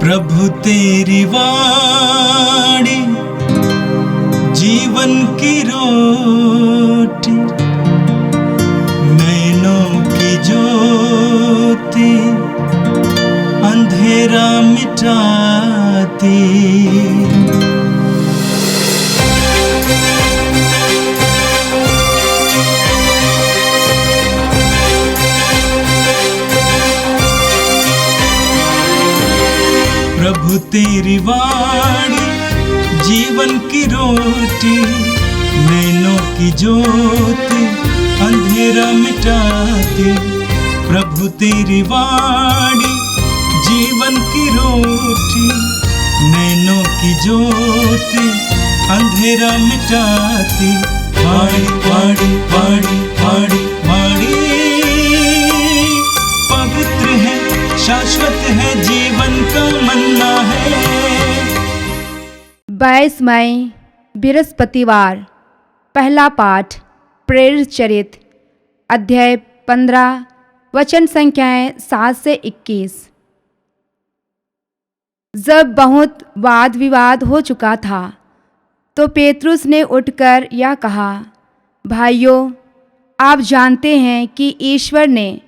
प्रभु तेरी वाणी जीवन की रोटी, नैनों की ज्योति अंधेरा मिटाती। प्रभु तेरी वाणी जीवन की रोटी, नैनों की ज्योति अंधेरा मिटाती। प्रभु तेरी वाणी जीवन की रोटी, नैनों की ज्योति अंधेरा मिटाती। वाणी वाणी वाणी वाणी वाणी पवित्र है, शाश्वत है, जीवन का मन्ना है। 22 मई बृहस्पतिवार। पहला पाठ प्रेरित चरित अध्याय 15 वचन संख्याएं 7 से 21। जब बहुत वाद विवाद हो चुका था तो पेतरुस ने उठकर यह कहा, भाइयों, आप जानते हैं कि ईश्वर ने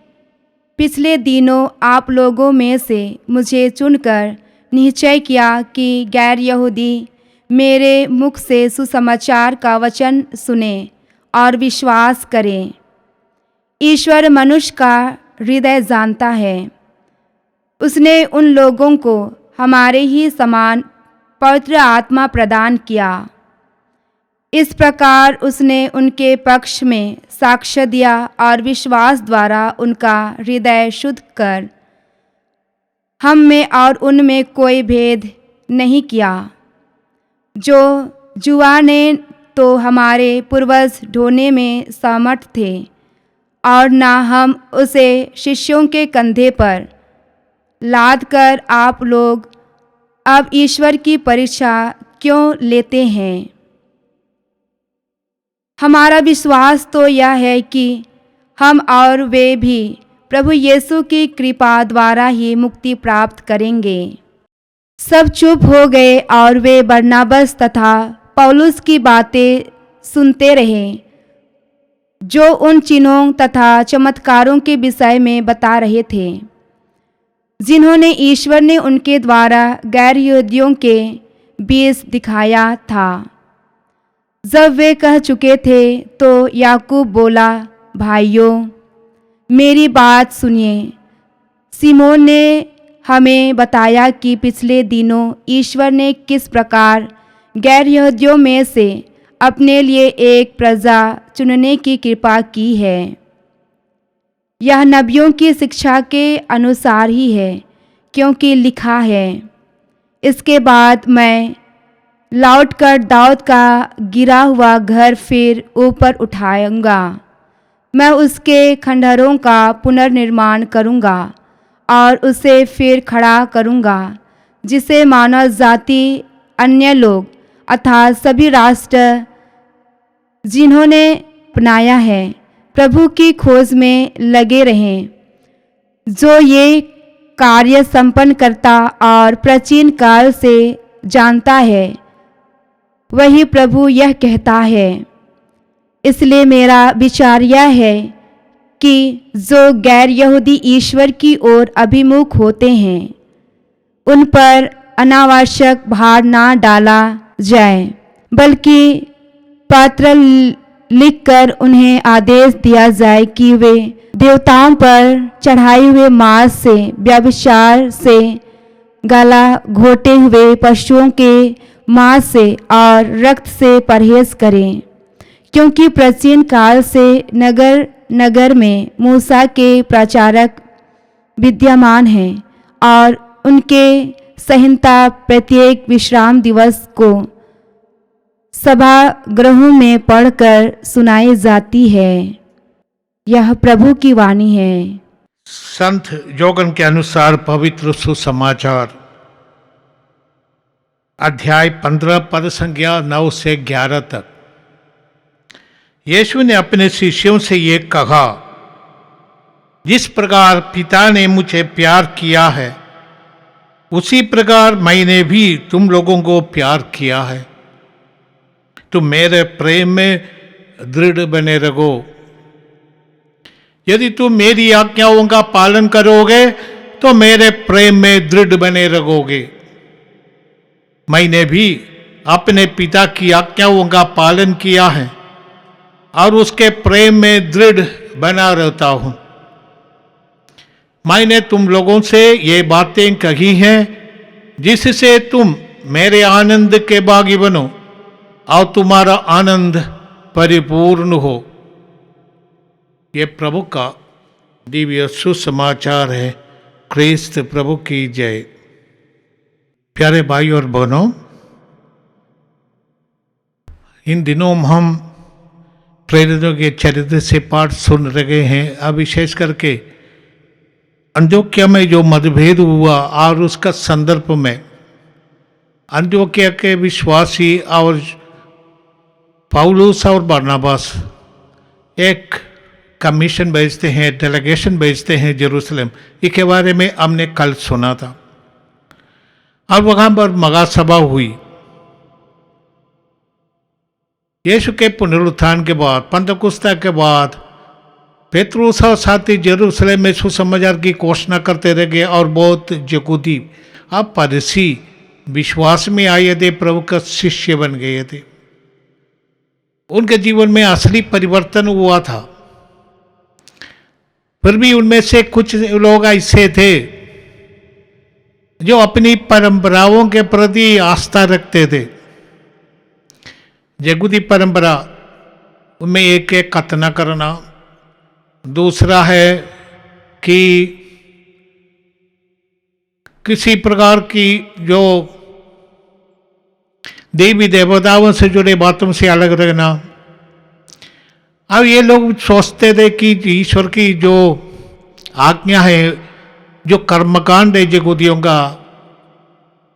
पिछले दिनों आप लोगों में से मुझे चुनकर निश्चय किया कि गैर यहूदी मेरे मुख से सुसमाचार का वचन सुने और विश्वास करें। ईश्वर मनुष्य का हृदय जानता है। उसने उन लोगों को हमारे ही समान पवित्र आत्मा प्रदान किया। इस प्रकार उसने उनके पक्ष में साक्ष्य दिया और विश्वास द्वारा उनका हृदय शुद्ध कर हम में और उनमें कोई भेद नहीं किया। जो जुआ ने तो हमारे पूर्वज ढोने में समर्थ थे और ना हम उसे शिष्यों के कंधे पर लाद कर आप लोग अब ईश्वर की परीक्षा क्यों लेते हैं। हमारा विश्वास तो यह है कि हम और वे भी प्रभु यीशु की कृपा द्वारा ही मुक्ति प्राप्त करेंगे। सब चुप हो गए और वे बरनबास तथा पौलुस की बातें सुनते रहे, जो उन चिन्हों तथा चमत्कारों के विषय में बता रहे थे जिन्होंने ईश्वर ने उनके द्वारा गैर यहूदियों के बीच दिखाया था। जब वे कह चुके थे तो याकूब बोला, भाइयों, मेरी बात सुनिए। सिमोन ने हमें बताया कि पिछले दिनों ईश्वर ने किस प्रकार गैर यहूदियों में से अपने लिए एक प्रजा चुनने की कृपा की है। यह नबियों की शिक्षा के अनुसार ही है, क्योंकि लिखा है, इसके बाद मैं लौटकर दाऊद का गिरा हुआ घर फिर ऊपर उठाऊंगा। मैं उसके खंडहरों का पुनर्निर्माण करूंगा और उसे फिर खड़ा करूंगा, जिसे मानव जाति, अन्य लोग अर्थात सभी राष्ट्र जिन्होंने अपनाया है, प्रभु की खोज में लगे रहें। जो ये कार्य संपन्न करता और प्राचीन काल से जानता है, वही प्रभु यह कहता है। इसलिए मेरा विचार यह है कि जो गैर यहूदी ईश्वर की ओर अभिमुख होते हैं, उन पर अनावश्यक भार ना डाला जाए, बल्कि पत्र लिखकर उन्हें आदेश दिया जाए कि वे देवताओं पर चढ़ाए हुए मांस से, व्यभिचार से, गला घोटे हुए पशुओं के मांस से और रक्त से परहेज करें, क्योंकि प्राचीन काल से नगर नगर में मूसा के प्रचारक विद्यमान हैं और उनके संहिता प्रत्येक विश्राम दिवस को सभागृहों में पढ़कर सुनाई जाती है। यह प्रभु की वाणी है। संत योगन के अनुसार पवित्र सुसमाचार अध्याय 15 पद संख्या 9 से 11 तक। यीशु ने अपने शिष्यों से ये कहा, जिस प्रकार पिता ने मुझे प्यार किया है उसी प्रकार मैंने भी तुम लोगों को प्यार किया है, तुम मेरे प्रेम में दृढ़ बने रहो। यदि तुम मेरी आज्ञाओं का पालन करोगे तो मेरे प्रेम में दृढ़ बने रहोगे। मैंने भी अपने पिता की आज्ञाओं का पालन किया है और उसके प्रेम में दृढ़ बना रहता हूं। मैंने तुम लोगों से ये बातें कही हैं जिससे तुम मेरे आनंद के भागी बनो और तुम्हारा आनंद परिपूर्ण हो। ये प्रभु का दिव्य सुसमाचार है। ख्रीस्त प्रभु की जय। प्यारे भाई और बहनों, इन दिनों हम प्रेरितों के चरित्र से पाठ सुन रहे हैं। अब विशेष करके अंत्योक्या में जो मतभेद हुआ और उसका संदर्भ में अंत्योक्या के विश्वासी और पौलुस और बरनबास एक कमीशन भेजते हैं, डेलीगेशन भेजते हैं जेरूसलम। इसके बारे में हमने कल सुना था। और वहां पर महासभा हुई। यीशु के पुनरुत्थान के बाद, पंतकुस्ता के बाद पेतरुस और साथी जेरूसलम में सुसमाचार की घोषणा करते रहे और बहुत यहूदी अब फरीसी विश्वास में आए थे, प्रभु का शिष्य बन गए थे। उनके जीवन में असली परिवर्तन हुआ था। फिर भी उनमें से कुछ लोग ऐसे थे जो अपनी परंपराओं के प्रति आस्था रखते थे। यहूदी परंपरा उनमें एक एक खतना करना, दूसरा है कि किसी प्रकार की जो देवी देवताओं से जुड़े बातों से अलग रहना। अब ये लोग सोचते थे कि ईश्वर की जो आज्ञा है, जो कर्मकांड है यहूदियों का,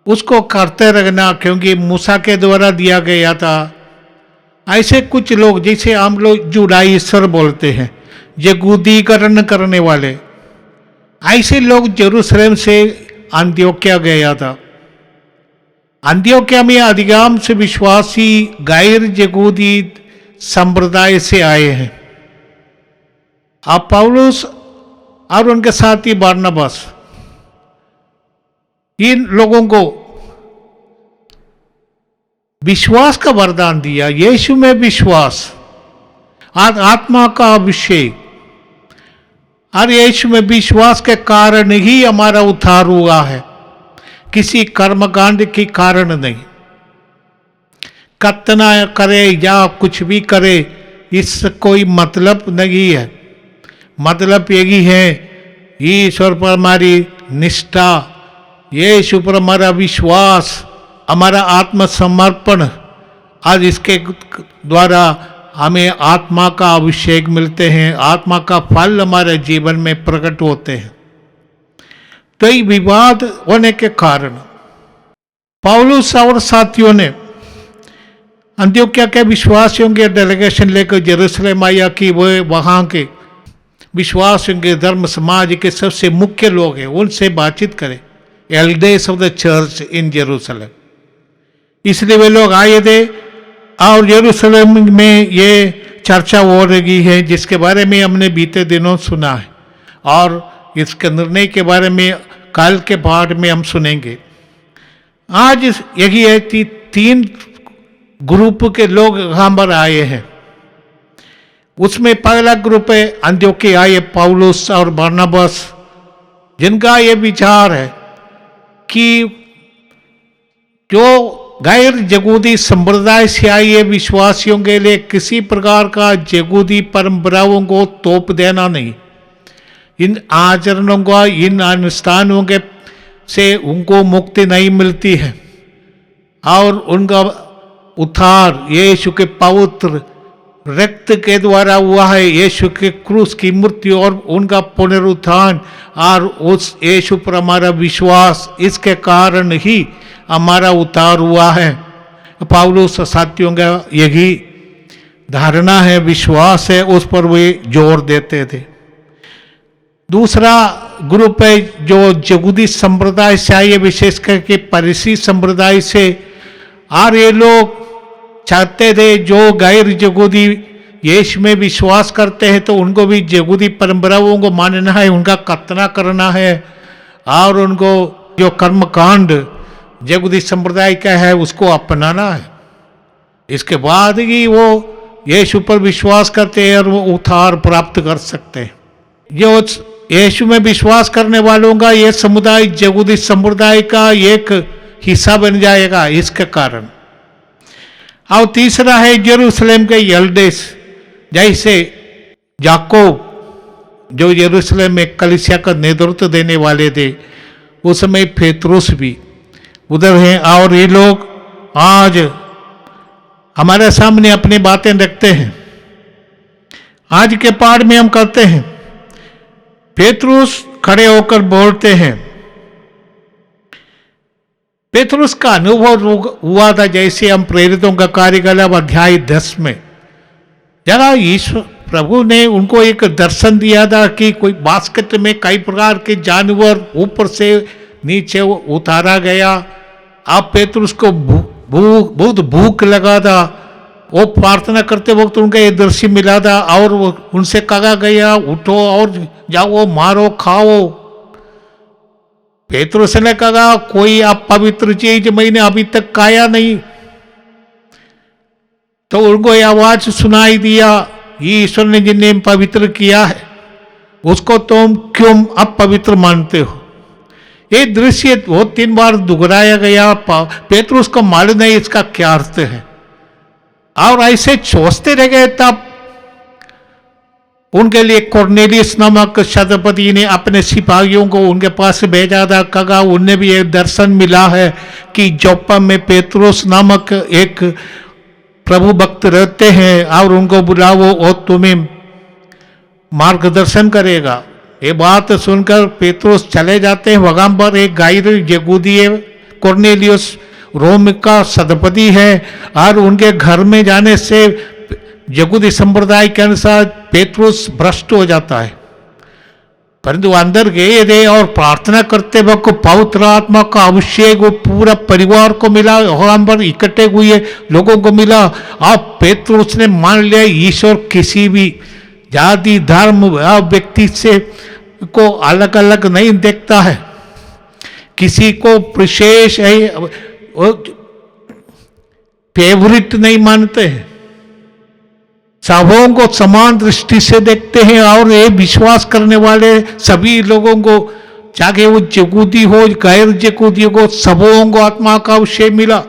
उसको करते रहना, क्योंकि मूसा के द्वारा दिया गया था। ऐसे कुछ लोग, जैसे हम लोग जुडाइसर बोलते हैं, यहूदीकरण करने वाले, ऐसे लोग जेरूसलम से अंत्योक्या गया था। अंत्योक्या में अधिकांश विश्वासी गैर यहूदी संप्रदाय से आए हैं। अब पौलुस और उनके साथी बरनबास इन लोगों को विश्वास का वरदान दिया, यीशु में विश्वास, आत्मा का अभिषेक। और यीशु में विश्वास के कारण ही हमारा उद्धार हुआ है, किसी कर्मकांड के कारण नहीं। कतना करे या कुछ भी करे, इससे कोई मतलब नहीं है। मतलब यही है, ईश्वर पर हमारी निष्ठा, यीशु पर हमारा विश्वास, हमारा आत्मसमर्पण। आज इसके द्वारा हमें आत्मा का अभिषेक मिलते हैं, आत्मा का फल हमारे जीवन में प्रकट होते हैं। कई विवाद होने के कारण पौलुस और साथियों ने अंत्योक्या के विश्वासियों के डेलीगेशन लेकर जेरूसलम आया कि वो वहाँ के विश्वासियों के धर्म समाज के सबसे मुख्य लोग हैं, उनसे बातचीत करें, elders of the church in Jerusalem. इसलिए वे लोग आए थे और जेरूसलम में ये चर्चा हो रही है, जिसके बारे में हमने बीते दिनों सुना है और इसके निर्णय के बारे में कल के पाठ में हम सुनेंगे। आज यही है कि 3 ग्रुप के लोग यहाँ पर आए हैं। उसमें पहला ग्रुप है अंत्योक्या आए पौलुस और बरनबास, जिनका ये विचार है कि जो गैर यहूदी संप्रदाय से आए विश्वासियों के लिए किसी प्रकार का यहूदी परंपराओं को तोप देना नहीं। इन आचरणों का, इन अनुष्ठानों के से उनको मुक्ति नहीं मिलती है और उनका उद्धार यीशु के पवित्र रक्त के द्वारा हुआ है। यीशु के क्रूस की मृत्यु और उनका पुनरुत्थान और उस यीशु पर हमारा विश्वास, इसके कारण ही हमारा उद्धार हुआ है। पौलुस साथियों का यही धारणा है, विश्वास है, उस पर वे जोर देते थे। दूसरा ग्रुप है जो यहूदी संप्रदाय से आए, विशेष करके फरीसी संप्रदाय से। और ये लोग चाहते थे जो गैर यहूदी यीशु में विश्वास करते हैं तो उनको भी यहूदी परंपराओं को मानना है, उनका खतना करना है और उनको जो कर्मकांड यहूदी संप्रदाय का है उसको अपनाना है। इसके बाद ही वो यीशु पर विश्वास करते हैं और वो उद्धार प्राप्त कर सकते हैं। जो यीशु में विश्वास करने वालों का ये समुदाय यहूदी संप्रदाय का एक हिस्सा बन जाएगा इसके कारण। और तीसरा है यरूशलेम के एल्डेस, जैसे याकूब जो यरूशलेम में कलीसिया का नेतृत्व देने वाले थे, उस समय पेतरुस भी उधर हैं। और ये लोग आज हमारे सामने अपनी बातें रखते हैं। आज के पाठ में हम करते हैं, पेतरुस खड़े होकर बोलते हैं। पेतरुस का अनुभव हुआ था जैसे हम प्रेरितों का कार्यकलाप अध्याय 10 में, जरा ईश्वर प्रभु ने उनको एक दर्शन दिया था कि कोई बास्केट में कई प्रकार के जानवर ऊपर से नीचे उतारा गया। आप पेतरुस को बहुत भूख लगा था, वो प्रार्थना करते वक्त उनका ये दृश्य मिला था और उनसे कहा गया उठो और जाओ मारो खाओ। पेतरुस ने कहा कोई अपवित्र चीज मैंने अभी तक खाया नहीं। तो उनको ये आवाज सुनाई दिया, ईश्वर ने जिन्हें पवित्र किया है उसको तुम क्यों अपवित्र मानते हो। ये दृश्य वो 3 बार दोहराया गया। पेतरुस को मालूम नहीं इसका क्या अर्थ है और ऐसे सोचते रह गए। तब उनके लिए कुरनेलियुस नामक शतपति ने अपने सिपाहियों को उनके पास भेजा था। कहा उन्हें भी एक दर्शन मिला है कि जोप्पा में पेतरुस नामक एक प्रभु भक्त रहते हैं और उनको बुलाओ और तुम्हें मार्गदर्शन करेगा। ये बात सुनकर पेतरुस चले जाते हैं। वहां पर एक गैर यहूदी कुरनेलियुस रोम का शतपति है और उनके घर में जाने से यहूदी संप्रदाय के अनुसार पेतरुस भ्रष्ट हो जाता है। परंतु अंदर गए थे और प्रार्थना करते वक्त पवित्र आत्मा का अभिषेक वो पूरा परिवार को मिला, वहां पर इकट्ठे हुए लोगों को मिला। अब पेतरुस ने मान लिया ईश्वर किसी भी जाति धर्म व्यक्ति से को अलग अलग नहीं देखता है, किसी को विशेष फेवरेट नहीं मानते हैं, सबों को समान दृष्टि से देखते हैं। और ये विश्वास करने वाले सभी लोगों को, चाहे वो यहूदी हो गैर यहूदी हो, सबों को आत्मा का अभिषेक मिला।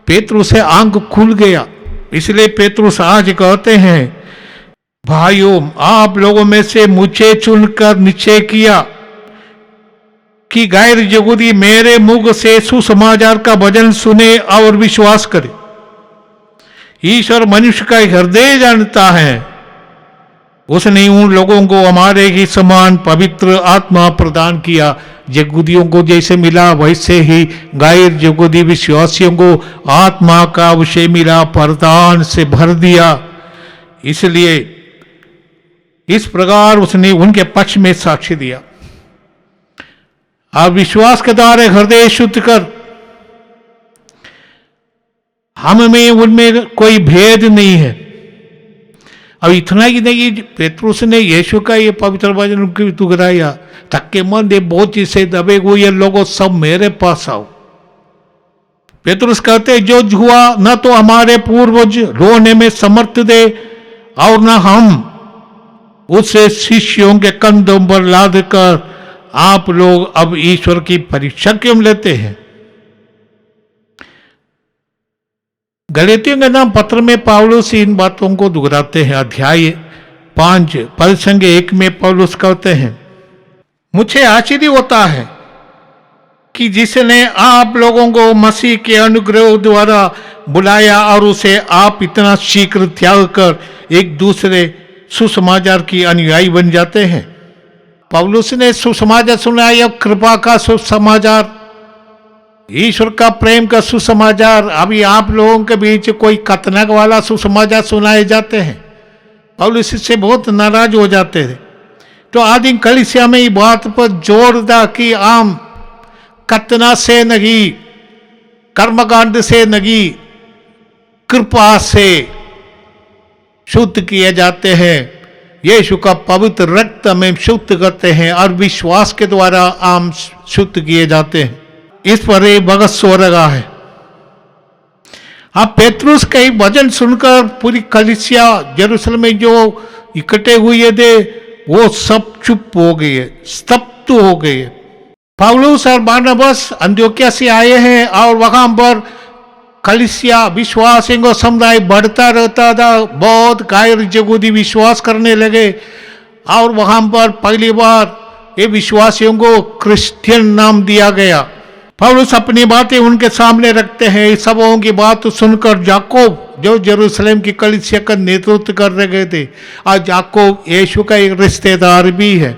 पेतरुस से आंख खुल गया। इसलिए पेतरुस आज कहते हैं, भाइयों आप लोगों में से मुझे चुनकर निश्चय किया कि गैर यहूदी मेरे मुख से सुसमाचार का वचन सुने और विश्वास करे। ईश्वर मनुष्य का हृदय जानता है, उसने उन लोगों को हमारे ही समान पवित्र आत्मा प्रदान किया। यहूदियों को जैसे मिला वैसे ही गैर यहूदी विश्वासियों को आत्मा का अभिषेक मिला, प्रदान से भर दिया। इसलिए इस प्रकार उसने उनके पक्ष में साक्ष्य दिया। आप विश्वास के द्वारा हृदय शुद्ध कर, हम में उनमें कोई भेद नहीं है। अब इतना ही नहीं, पेतरुस ने यीशु का ये पवित्र वचन उनकी दोहराया, थके मन ये बहुत चीज से दबे हुए लोगों सब मेरे पास आओ। पेतरुस कहते जो हुआ न तो हमारे पूर्वज रोने में समर्थ दे और न हम उसे शिष्यों के कंधों पर लाद कर आप लोग अब ईश्वर की परीक्षा क्यों लेते हैं। गलातियों के नाम पत्र में पौलुस इन बातों को दोहराते हैं। अध्याय 5 पद संख्या 1 में पौलुस कहते हैं, मुझे आश्चर्य होता है कि जिसने आप लोगों को मसीह के अनुग्रह द्वारा बुलाया और उसे आप इतना शीघ्र त्याग कर एक दूसरे सुसमाचार की अनुयायी बन जाते हैं। पौलुस ने सुसमाचार सुनाया, कृपा का सुसमाचार, ईश्वर का प्रेम का सुसमाचार। अभी आप लोगों के बीच कोई कथनक वाला सुसमाचार सुनाए जाते हैं। पौलुस इससे बहुत नाराज हो जाते थे। तो आदि कलीसिया में ये बात पर जोर दा कि आम कतना से नहीं, कर्मकांड से नहीं, कृपा से शुद्ध किए जाते हैं। यीशु का पवित्र रक्त हमें शुद्ध करते हैं और विश्वास के द्वारा आम शुद्ध किए जाते हैं। इस पर एक भगत सो रहा है। अब पेतरुस का ही वचन सुनकर पूरी कलीसिया यरूशलेम में जो इकट्ठे हुए थे वो सब चुप हो गए, स्तब्ध हो गए। पौलुस और बरनबास अंत्योक्या से आए हैं और वहां पर कलीसिया विश्वासियों का समुदाय बढ़ता रहता था। बहुत गैर यहूदी विश्वास करने लगे और वहां पर पहली बार ये विश्वासियों को क्रिश्चियन नाम दिया गया। पौलुस अपनी बातें उनके सामने रखते हैं। इस सबों की बात सुनकर याकूब जो यरूशलेम की कलीसिया का नेतृत्व कर रहे थे, आज याकूब यीशु का एक रिश्तेदार भी है।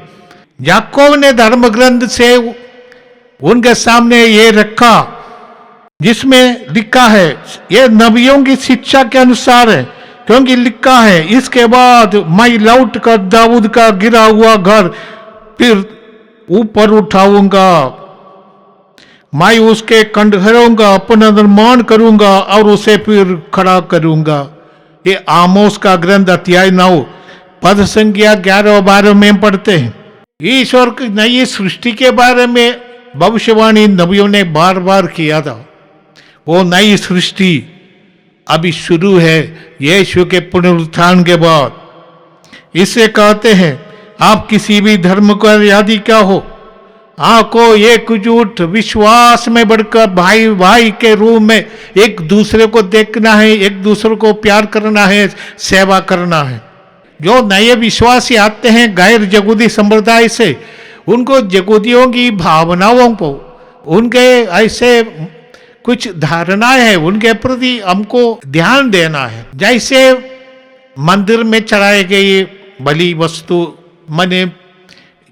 याकूब ने धर्म ग्रंथ से उनके सामने ये रखा जिसमें लिखा है, ये नबियों की शिक्षा के अनुसार है, क्योंकि लिखा है इसके बाद मैं लौट कर दाऊद का गिरा हुआ घर फिर ऊपर उठाऊंगा, मैं उसके खंडहरों का अपना निर्माण करूंगा और उसे फिर खड़ा करूंगा। ये आमोस का ग्रंथ अध्याय 9 पद संख्या 11 और 12 में पढ़ते हैं। ईश्वर की नई सृष्टि के बारे में भविष्यवाणी नबियों ने बार बार किया था। वो नई सृष्टि अभी शुरू है यीशु के पुनरुत्थान के बाद। इसे कहते हैं आप किसी भी धर्म का यदि क्या हो, आपको एकजुट विश्वास में बढ़कर भाई भाई के रूप में एक दूसरे को देखना है, एक दूसरे को प्यार करना है, सेवा करना है। जो नए विश्वासी आते हैं गैर यहूदी संप्रदाय से, उनको यहूदियों की भावनाओं को, उनके ऐसे कुछ धारणाएं हैं, उनके प्रति हमको ध्यान देना है। जैसे मंदिर में चढ़ाए गए बलि वस्तु, माने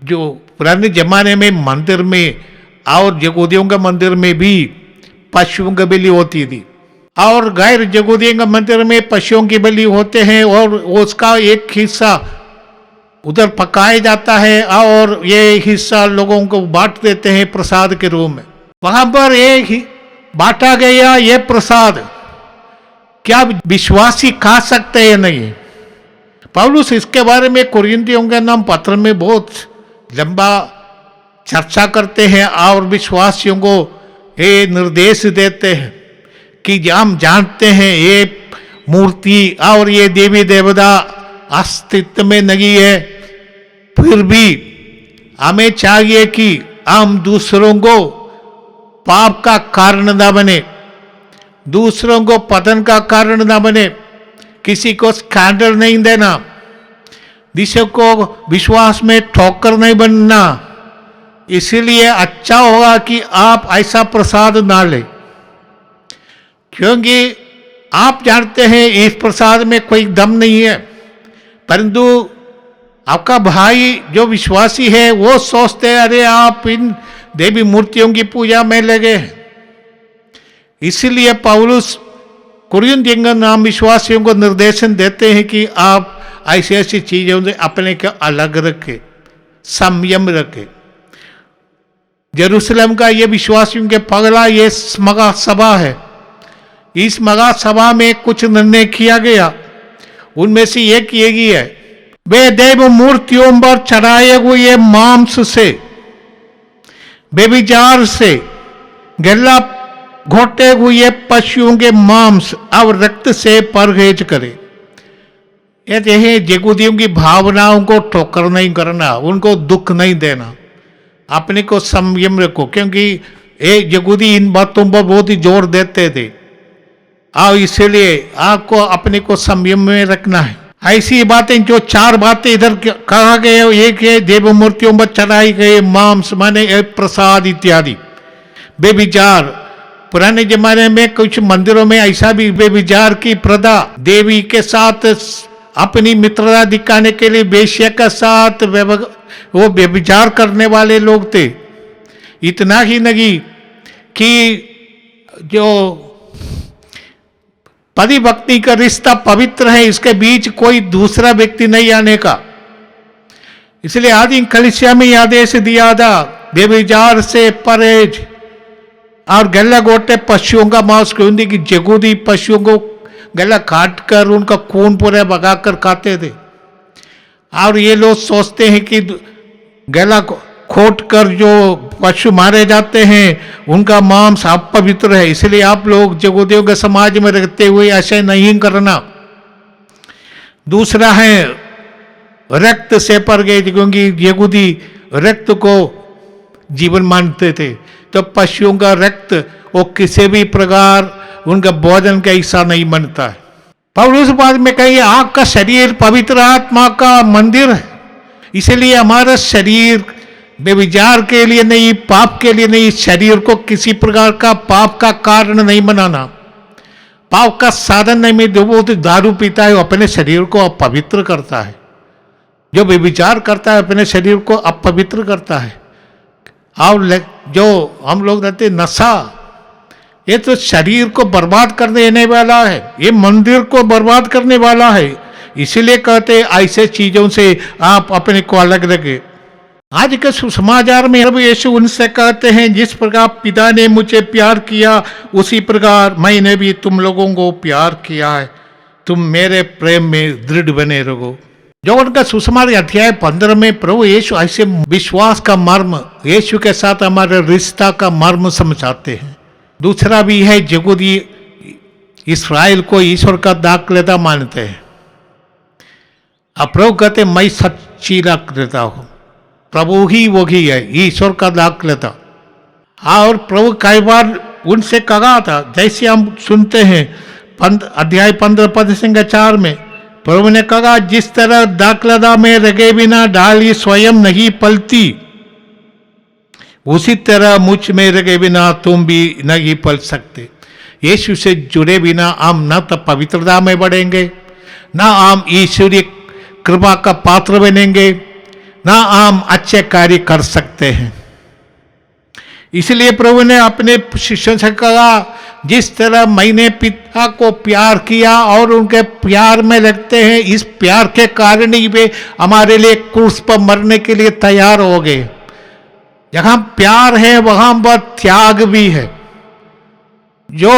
जो पुराने जमाने में मंदिर में और यहूदियों के मंदिर में भी पशुओं की बलि होती थी, और गैर यहूदियों के मंदिर में पशुओं की बलि होते हैं और उसका एक हिस्सा उधर पकाया जाता है और ये हिस्सा लोगों को बांट देते हैं प्रसाद के रूप में। वहां पर एक बांटा गया ये प्रसाद क्या विश्वासी खा सकते हैं? नहीं। पौलुस इसके बारे में कुरिन्थियों के नाम पत्र में बहुत लंबा चर्चा करते हैं और विश्वासियों को ये निर्देश देते हैं कि हम जानते हैं ये मूर्ति और ये देवी देवता अस्तित्व में नहीं है, फिर भी हमें चाहिए कि हम दूसरों को पाप का कारण न बने, दूसरों को पतन का कारण न बने, किसी को स्कैंडल नहीं देना, किसी को विश्वास में ठोकर नहीं बनना। इसीलिए अच्छा होगा कि आप ऐसा प्रसाद ना लें, क्योंकि आप जानते हैं इस प्रसाद में कोई दम नहीं है, परंतु आपका भाई जो विश्वासी है वो सोचते हैं अरे आप इन देवी मूर्तियों की पूजा में लगे। इसलिए पौलुस कुरिन्थियों के नाम विश्वासियों को निर्देशन देते हैं कि आप ऐसी ऐसी चीजों से अपने को अलग रखें, संयम रखें। यरूशलेम का ये विश्वासियों के पगला ये मगा सभा है। इस मगा सभा में कुछ निर्णय किया गया, उनमें से एक यही है, वे देव मूर्तियों पर चढ़ाए हुए मांस से, बेविचार से, गला घोटे हुए पशुओं के मांस और रक्त से परहेज करे। ये यहूदियों की भावनाओं को ठोकर नहीं करना, उनको दुख नहीं देना, अपने को संयम रखो, क्योंकि ये यहूदी इन बातों पर बहुत ही जोर देते थे और इसलिए आपको अपने को संयम में रखना है। ऐसी बातें जो 4 बातें इधर कहा गए, एक है देव मूर्तियों पर चढ़ाई गए मांस माने प्रसाद इत्यादि। बेविचार, पुराने जमाने में कुछ मंदिरों में ऐसा भी बेविचार की प्रथा, देवी के साथ अपनी मित्रता दिखाने के लिए वेश्या के साथ वो बेविचार करने वाले लोग थे। इतना ही नहीं कि जो पति पत्नी का रिश्ता पवित्र है, इसके बीच कोई दूसरा व्यक्ति नहीं आने का। इसलिए आदि कलिसिया में यह आदेश दिया था, बेविचार से परहेज और गला गोटे पशुओं का मांस क्यों कि जगूदी पशुओं को गला काट कर उनका खून पूरा भगाकर खाते थे। और ये लोग सोचते हैं कि गला खोट कर जो पशु मारे जाते हैं उनका मांस अपवित्र है, इसलिए आप लोग जगूदियों के समाज में रहते हुए ऐसे नहीं करना। दूसरा है रक्त से परहेज, क्योंकि यहूदी रक्त को जीवन मानते थे, तो पशुओं का रक्त वो किसी भी प्रकार उनका भोजन का हिस्सा नहीं बनता है। पौलुस बाद में कहिए आपका शरीर पवित्र आत्मा का मंदिर है, इसलिए हमारा शरीर बेविचार के लिए नहीं, पाप के लिए नहीं, शरीर को किसी प्रकार का पाप का कारण नहीं बनाना, पाप का साधन नहीं। में जो वो दारू पीता है वो अपने शरीर को अपवित्र करता है, जो बेविचार करता है अपने शरीर को अपवित्र करता है। और जो हम लोग रहते नशा, ये तो शरीर को बर्बाद कर देने वाला है, ये मंदिर को बर्बाद करने वाला है। इसीलिए कहते ऐसे चीजों से आप अपने को अलग रखें। आज के सुसमाचार में प्रभु यीशु उनसे कहते हैं, जिस प्रकार पिता ने मुझे प्यार किया उसी प्रकार मैंने भी तुम लोगों को प्यार किया है, तुम मेरे प्रेम में दृढ़ बने रहो। जो उनका सुसमाचार अध्याय 15 में प्रभु यीशु ऐसे विश्वास का मर्म, यीशु के साथ हमारे रिश्ता का मर्म समझाते हैं। दूसरा भी है, यहूदी इस्राएल को ईश्वर का दाखलता मानते हैं। अब प्रभु कहते मैं सच्ची दाखलता हूं, प्रभु ही वो ही है ईश्वर का दाखलता। और प्रभु कई बार उनसे कहा था, जैसे हम सुनते हैं अध्याय 15 पद संख्या 4 में प्रभु ने कहा, जिस तरह दाखलता में रगे बिना डाली स्वयं नहीं पलती, उसी तरह मुझ में रगे बिना तुम भी नहीं पल सकते। यीशु से जुड़े बिना हम न तो पवित्रता में बढ़ेंगे, न हम ईश्वरीय कृपा का पात्र बनेंगे, न हम अच्छे कार्य कर सकते हैं। इसलिए प्रभु ने अपने शिष्यों से कहा, जिस तरह मैंने पिता को प्यार किया और उनके प्यार में लगते हैं, इस प्यार के कारण ही वे हमारे लिए क्रूस पर मरने के लिए तैयार हो गए। जहां प्यार है वहां पर त्याग भी है। जो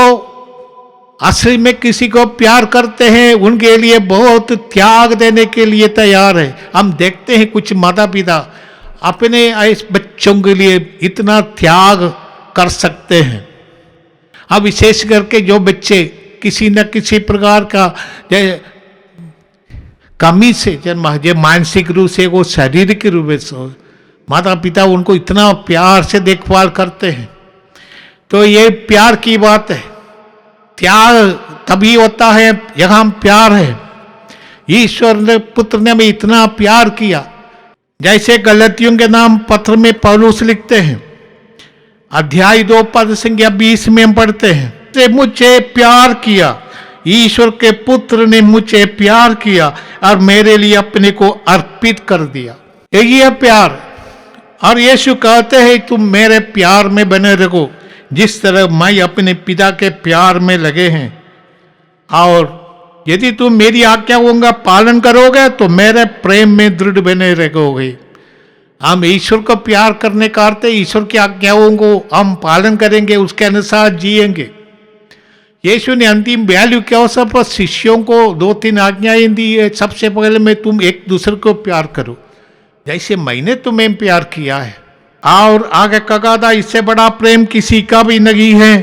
असली में किसी को प्यार करते हैं उनके लिए बहुत त्याग देने के लिए तैयार है। हम देखते हैं कुछ माता पिता अपने बच्चों के लिए इतना त्याग कर सकते हैं। अब विशेष करके जो बच्चे किसी न किसी प्रकार का कमी से जन्म, जो मानसिक रूप से वो शारीरिक रूप से, माता पिता उनको इतना प्यार से देखभाल करते हैं। तो ये प्यार की बात है। त्याग तभी होता है जहां प्यार है। ईश्वर ने पुत्र ने हमें इतना प्यार किया, जैसे गलतियों के नाम पत्र में पौलुस लिखते हैं, अध्याय 2 पद संख्या 20 में हम पढ़ते हैं, से मुझे प्यार किया, ईश्वर के पुत्र ने मुझे प्यार किया और मेरे लिए अपने को अर्पित कर दिया। यही है प्यार। और यीशु कहते हैं तुम मेरे प्यार में बने रहो, जिस तरह मैं अपने पिता के प्यार में लगे हैं। और यदि तुम मेरी आज्ञाओं का पालन करोगे तो मेरे प्रेम में दृढ़ बने रहोगे। हम ईश्वर को प्यार करने का अर्थ, ईश्वर की आज्ञाओं को हम पालन करेंगे, उसके अनुसार जिएंगे। यीशु ने अंतिम वैल्यू के अवसर पर शिष्यों को 2-3 आज्ञाएं दी है। सबसे पहले में तुम एक दूसरे को प्यार करो जैसे मैंने तुम्हें प्यार किया है। और आगे कहा था, इससे बड़ा प्रेम किसी का भी नहीं है,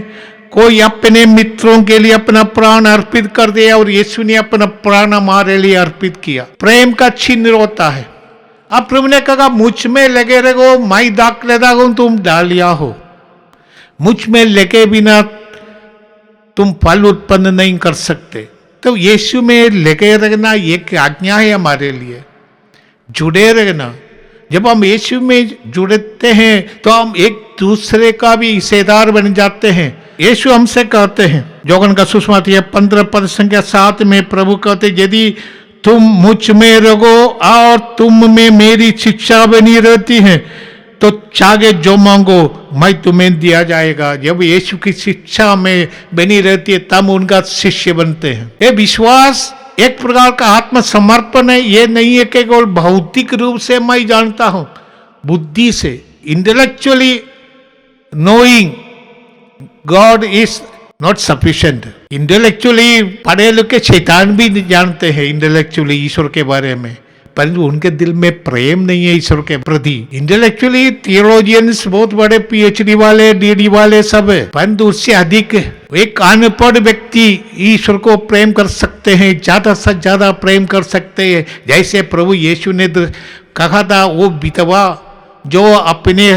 कोई अपने मित्रों के लिए अपना प्राण अर्पित कर दे। और यीशु ने अपना प्राण हमारे लिए अर्पित किया। प्रेम का चिन्ह होता है। अब प्रभु ने कहा मुझ में लगे रहो, मैं दाखलता हूं, तुम डालिया हो। मुझ में लगे बिना तुम फल उत्पन्न नहीं कर सकते। तो यीशु में लगे रहना एक आज्ञा है हमारे लिए, जुड़े रहना। जब हम यीशु में जुड़ते हैं तो हम एक दूसरे का भी हिस्सेदार बन जाते हैं। यीशु हमसे कहते हैं, योहन का सुसमाचार 15 पद संख्या 7 में प्रभु कहते, यदि तुम मुझ में रहो और तुम में मेरी शिक्षा बनी रहती है तो चाहे जो मांगो मैं तुम्हें दिया जाएगा। जब यीशु की शिक्षा में बनी रहती है तब उनका शिष्य बनते हैं। ये विश्वास एक प्रकार का आत्मसमर्पण है। ये नहीं है कि केवल भौतिक रूप से मैं जानता हूं, बुद्धि से, intellectually knowing God is not sufficient. Intellectually पढ़े लिखे शैतान भी जानते हैं इंटेलेक्चुअली ईश्वर के बारे में, परंतु उनके दिल में प्रेम नहीं है ईश्वर के प्रति। इंटेलेक्चुअली थियोलॉजियंस बहुत बड़े पीएचडी वाले, डीडी वाले सब है, परंतु उससे अधिक एक अनपढ़ व्यक्ति ईश्वर को प्रेम कर सकते हैं, ज्यादा से ज्यादा प्रेम कर सकते हैं। जैसे प्रभु यीशु ने कहा था, वो विधवा जो अपने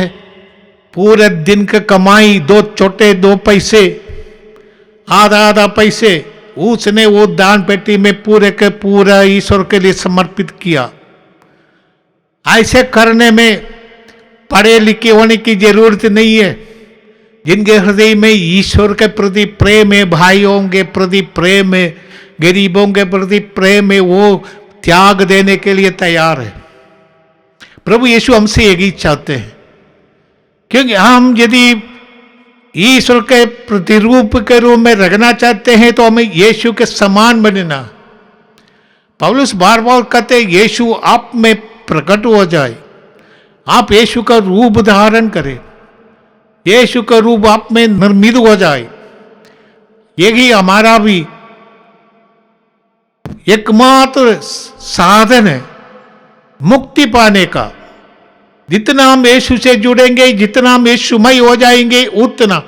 पूरे दिन का कमाई, दो पैसे, आधा पैसे, उसने वो दान पेटी में पूरे के पूरा ईश्वर के लिए समर्पित किया। ऐसे करने में पढ़े लिखे होने की जरूरत नहीं है। जिनके हृदय में ईश्वर के प्रति प्रेम है, भाइयों के प्रति प्रेम है, गरीबों के प्रति प्रेम है, वो त्याग देने के लिए तैयार है। प्रभु यीशु हमसे यही चाहते हैं, क्योंकि हम यदि ईश्वर के प्रतिरूप के रूप में रहना चाहते हैं तो हमें यीशु के समान बनना। पौलुस बार बार कहते हैं, यीशु आप में प्रकट हो जाए, आप यीशु का रूप धारण करें, यीशु का रूप आप में निर्मित हो जाए। यही हमारा भी एकमात्र साधन है मुक्ति पाने का। जितना हम यीशु से जुड़ेंगे, जितना हम यीशुमय हो जाएंगे, उतना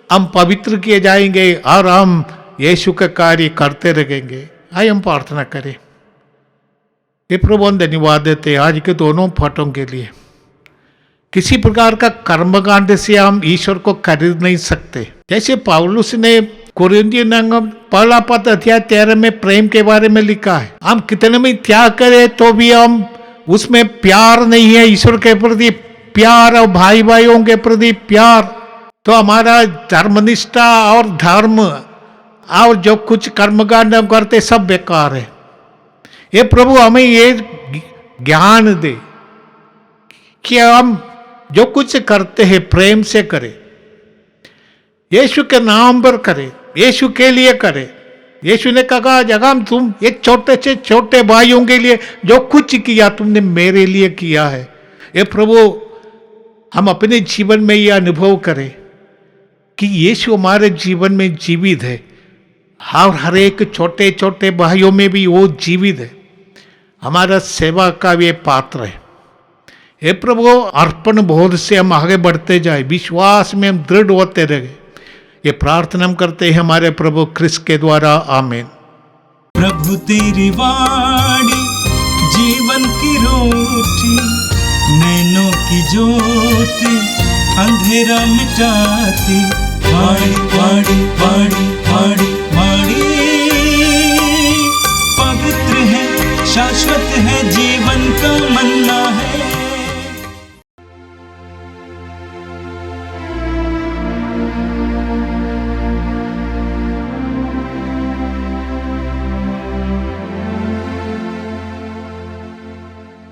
हम पवित्र किए जाएंगे और हम यीशु का कार्य करते रहेंगे। आइए हम प्रार्थना करें। ये प्रभु हम धन्यवाद देते हैं आज के दोनों पाठों के लिए। किसी प्रकार का कर्मकांड से हम ईश्वर को खरीद नहीं सकते। जैसे पौलुस ने कुरिन्थियों पहला पद अध्याय 13 में प्रेम के बारे में लिखा है, हम कितने में त्याग करें तो भी हम उसमें प्यार नहीं है, ईश्वर के प्रति प्यार और भाई भाइयों के प्रति प्यार, तो हमारा धर्मनिष्ठा और धर्म और जो कुछ कर्मकांड हम करते सब बेकार है। ये प्रभु हमें ये ज्ञान दे कि हम जो कुछ करते हैं प्रेम से करें, यीशु के नाम पर करें, यीशु के लिए करें। यीशु ने कहा, जगह तुम एक छोटे से छोटे भाइयों के लिए जो कुछ किया तुमने मेरे लिए किया है। ये प्रभु हम अपने जीवन में ये अनुभव करें कि यीशु हमारे जीवन में जीवित है, और हर एक छोटे छोटे भाइयों में भी वो जीवित है, हमारा सेवा का वे पात्र है। हे प्रभु, अर्पण बोध से हम आगे बढ़ते जाए, विश्वास में हम दृढ़ होते रहे, ये प्रार्थना हम करते हैं हमारे प्रभु क्रिस्त के द्वारा, आमीन। प्रभु तेरी वाणी जीवन की रोटी, नैनों की ज्योति अंधेरा मिटाती, वाणी वाणी वाणी वाणी वाणी